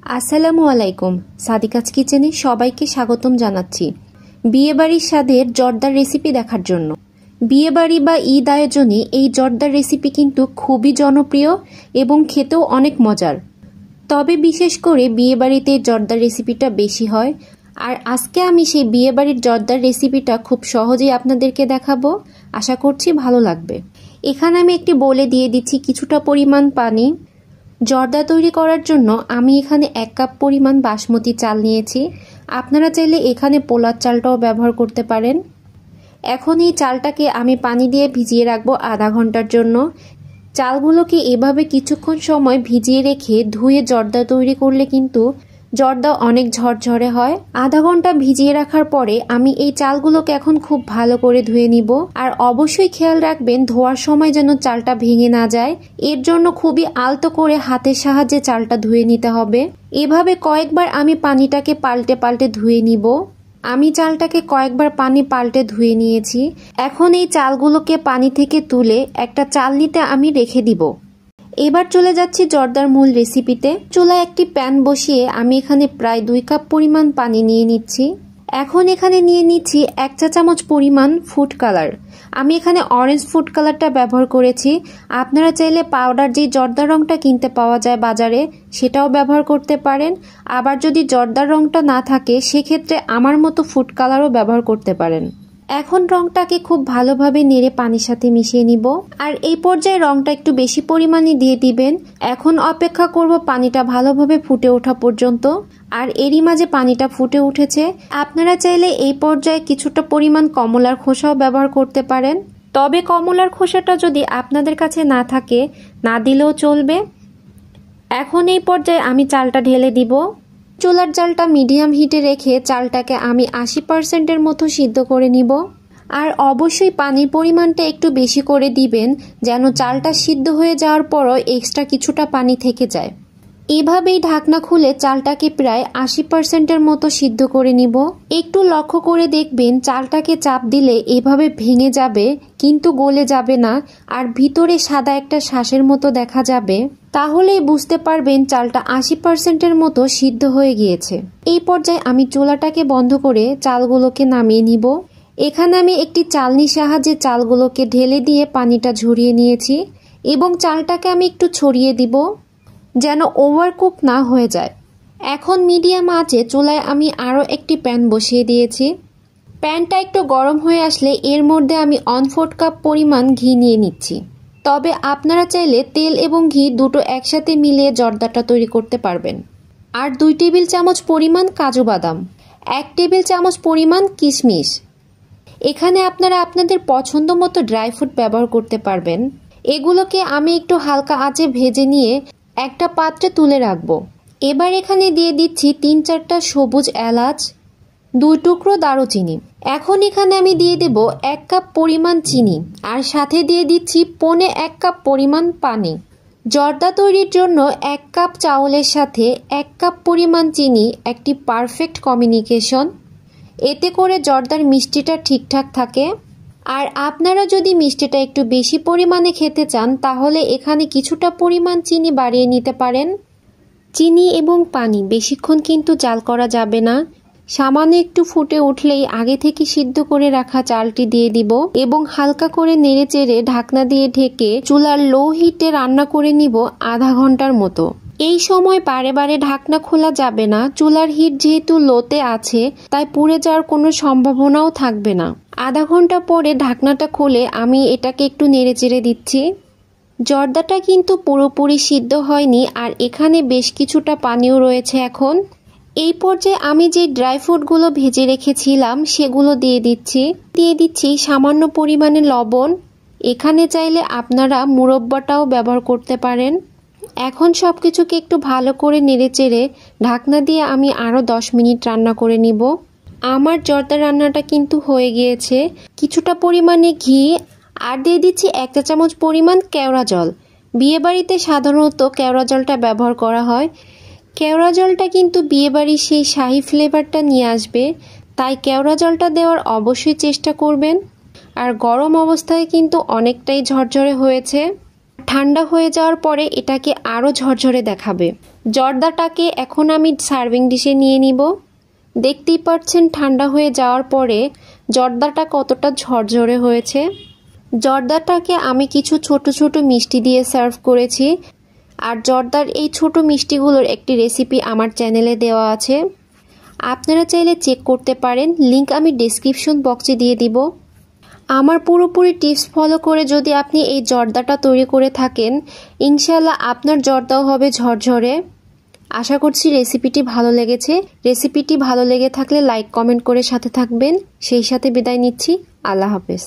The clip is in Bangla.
আসসালামু আলাইকুম। সাদিকাজ কিচেনে সবাইকে স্বাগতম জানাচ্ছি বিয়েবাড়ির স্বাদের জর্দার রেসিপি দেখার জন্য। বিয়েবাড়ি বা ঈদ আয়োজনে এই জর্দার রেসিপি কিন্তু খুবই জনপ্রিয় এবং খেতেও অনেক মজার। তবে বিশেষ করে বিয়েবাড়িতে জর্দার রেসিপিটা বেশি হয়। আর আজকে আমি সেই বিয়েবাড়ির জর্দার রেসিপিটা খুব সহজেই আপনাদেরকে দেখাবো। আশা করছি ভালো লাগবে। এখানে আমি একটি বোলে দিয়ে দিচ্ছি কিছুটা পরিমাণ পানি। জর্দা তৈরি করার জন্য আমি এখানে 1 কাপ পরিমাণ বাসমতি চাল নিয়েছি। আপনারা চাইলে এখানে পোলার চালটাও ব্যবহার করতে পারেন। এখন এই চালটাকে আমি পানি দিয়ে ভিজিয়ে রাখবো আধা ঘন্টার জন্য। চালগুলোকে এভাবে কিছুক্ষণ সময় ভিজিয়ে রেখে ধুয়ে জর্দা তৈরি করলে কিন্তু জর্দা অনেক ঝরঝরে হয়। আধা ঘন্টা ভিজিয়ে রাখার পরে আমি এই চালগুলোকে এখন খুব ভালো করে ধুয়ে নিব। আর অবশ্যই খেয়াল রাখবেন ধোয়ার সময় যেন চালটা ভেঙে না যায়। এর জন্য খুবই আলতো করে হাতের সাহায্যে চালটা ধুয়ে নিতে হবে। এভাবে কয়েকবার আমি পানিটাকে পাল্টে পাল্টে ধুয়ে নিব। আমি চালটাকে কয়েকবার পানি পাল্টে ধুয়ে নিয়েছি। এখন এই চালগুলোকে পানি থেকে তুলে একটা চালনিতে আমি রেখে দিব। এবার চলে যাচ্ছি জর্দার মূল রেসিপিতে। চুলায় একটি প্যান বসিয়ে আমি এখানে প্রায় 2 কাপ পরিমাণ পানি নিয়ে নিচ্ছি। এখন এখানে নিয়ে নিচ্ছি 1 চা চামচ পরিমাণ ফুড কালার। আমি এখানে অরেঞ্জ ফুড কালারটা ব্যবহার করেছি। আপনারা চাইলে পাউডার যে জর্দার রংটা কিনতে পাওয়া যায় বাজারে সেটাও ব্যবহার করতে পারেন। আবার যদি জর্দার রংটা না থাকে সেক্ষেত্রে আমার মতো ফুড কালারও ব্যবহার করতে পারেন। এখন রংটাকে খুব ভালোভাবে নেড়ে পানির সাথে মিশিয়ে নিব। আর এই পর্যায়ে রংটা একটু বেশি পরিমাণে দিয়ে দিবেন। এখন অপেক্ষা করব পানিটা ভালোভাবে ফুটে ওঠা পর্যন্ত। আর এরই মাঝে পানিটা ফুটে উঠেছে। আপনারা চাইলে এই পর্যায়ে কিছুটা পরিমাণ কমলার খোসাও ব্যবহার করতে পারেন। তবে কমলার খোসাটা যদি আপনাদের কাছে না থাকে না দিলেও চলবে। এখন এই পর্যায়ে আমি চালটা ঢেলে দিব। চুলার জালটা মিডিয়াম হিটে রেখে চালটাকে আমি 80% মতো সিদ্ধ করে নিব। আর অবশ্যই পানির পরিমাণটা একটু বেশি করে দিবেন যেন চালটা সিদ্ধ হয়ে যাওয়ার পরও এক্সট্রা কিছুটা পানি থেকে যায়। এভাবেই ঢাকনা খুলে চালটাকে প্রায় 80% মতো সিদ্ধ করে নিব। একটু লক্ষ্য করে দেখবেন চালটাকে চাপ দিলে এভাবে ভেঙে যাবে কিন্তু গলে যাবে না। আর ভিতরে সাদা একটা শাঁসের মতো দেখা যাবে। তাহলেই বুঝতে পারবেন চালটা 80% মতো সিদ্ধ হয়ে গিয়েছে। এই পর্যায়ে আমি চুলাটাকে বন্ধ করে চালগুলোকে নামিয়ে নিব। এখানে আমি একটি চালনির সাহায্যে চালগুলোকে ঢেলে দিয়ে পানিটা ঝরিয়ে নিয়েছি এবং চালটাকে আমি একটু ছড়িয়ে দিব যেন ওভারকুক না হয়ে যায়। এখন মিডিয়াম আঁচে চুলায় আমি আরও একটি প্যান বসিয়ে দিয়েছি। প্যানটা একটু গরম হয়ে আসলে এর মধ্যে আমি 1/4 কাপ পরিমাণ ঘি নিয়ে নিচ্ছি। তবে আপনারা চাইলে তেল এবং ঘি দুটো একসাথে মিলিয়ে জর্দাটা তৈরি করতে পারবেন। আর 2 টেবিল চামচ পরিমাণ কাজু বাদাম, 1 টেবিল চামচ পরিমাণ কিশমিশ। এখানে আপনারা আপনাদের পছন্দ মতো ড্রাই ফ্রুট ব্যবহার করতে পারবেন। এগুলোকে আমি একটু হালকা আঁচে ভেজে নিয়ে একটা পাত্রে তুলে রাখবো। এবার এখানে দিয়ে দিচ্ছি 3-4টা সবুজ এলাচ, 2 টুকরো দারুচিনি। এখন এখানে আমি দিয়ে দেব 1 কাপ পরিমাণ চিনি আর সাথে দিয়ে দিচ্ছি 1.25 কাপ পরিমাণ পানি। জর্দা তৈরির জন্য 1 কাপ চাউলের সাথে 1 কাপ পরিমাণ চিনি একটি পারফেক্ট কম্বিনেশন। এতে করে জর্দার মিষ্টিটা ঠিকঠাক থাকে। আর আপনারা যদি মিষ্টিটা একটু বেশি পরিমাণে খেতে চান তাহলে এখানে কিছুটা পরিমাণ চিনি বাড়িয়ে নিতে পারেন। চিনি এবং পানি বেশিক্ষণ কিন্তু জাল করা যাবে না। সামান্য একটু ফুটে উঠলেই আগে থেকে সিদ্ধ করে রাখা চালটি দিয়ে দিব এবং হালকা করে নেড়েচেড়ে ঢাকনা দিয়ে ঢেকে চুলার লো হিটে রান্না করে নিব আধা ঘন্টার মতো। এই সময় বারে বারে ঢাকনা খোলা যাবে না। চুলার হিট যেহেতু লোতে আছে তাই পুড়ে যাওয়ার কোনো সম্ভাবনাও থাকবে না। আধা ঘন্টা পরে ঢাকনাটা খুলে আমি এটাকে একটু নেড়েচেড়ে দিচ্ছি। জর্দাটা কিন্তু পুরোপুরি সিদ্ধ হয়নি আর এখানে বেশ কিছুটা পানিও রয়েছে। এখন এই পর্যায়ে আমি যে ড্রাই ফ্রুটগুলো ভেজে রেখেছিলাম সেগুলো দিয়ে দিচ্ছি সামান্য পরিমাণে লবণ। এখানে চাইলে আপনারা মুরব্বাটাও ব্যবহার করতে পারেন। এখন সবকিছুকে একটু ভালো করে নেড়েচেড়ে ঢাকনা দিয়ে আমি আরও 10 মিনিট রান্না করে নিব। আমার জর্দা রান্নাটা কিন্তু হয়ে গিয়েছে। কিছুটা পরিমাণে ঘি আর দিয়ে দিচ্ছি 1 চা চামচ পরিমাণ কেওড়া জল। বিয়েবাড়িতে সাধারণত কেওড়া জলটা ব্যবহার করা হয়। কেওড়া জলটা কিন্তু বিয়েবাড়ির সেই শাহী ফ্লেভারটা নিয়ে আসবে, তাই কেওড়া জলটা দেওয়ার অবশ্যই চেষ্টা করবেন। আর গরম অবস্থায় কিন্তু অনেকটাই ঝরঝরে হয়েছে। ঠান্ডা হয়ে যাওয়ার পরে এটাকে আরও ঝরঝরে দেখাবে। জর্দাটাকে এখন আমি সার্ভিং ডিশে নিয়ে নিব। দেখতেই পাচ্ছেন ঠান্ডা হয়ে যাওয়ার পরে জর্দাটা কতটা ঝরঝরে হয়েছে। জর্দাটাকে আমি কিছু ছোট ছোট মিষ্টি দিয়ে সার্ভ করেছি। আর জর্দার এই ছোট মিষ্টিগুলোর একটি রেসিপি আমার চ্যানেলে দেওয়া আছে, আপনারা চাইলে চেক করতে পারেন, লিংক আমি ডেসক্রিপশন বক্সে দিয়ে দিব। আমার পুরোপুরি টিপস ফলো করে যদি আপনি এই জর্দাটা তৈরি করে থাকেন, ইনশাআল্লাহ আপনার জর্দাও হবে ঝরঝরে। আশা করছি রেসিপিটি ভালো লেগেছে। রেসিপিটি ভালো লেগে থাকলে লাইক কমেন্ট করে সাথে থাকবেন। সেই সাথে বিদায় নিচ্ছি। আল্লাহ হাফেজ।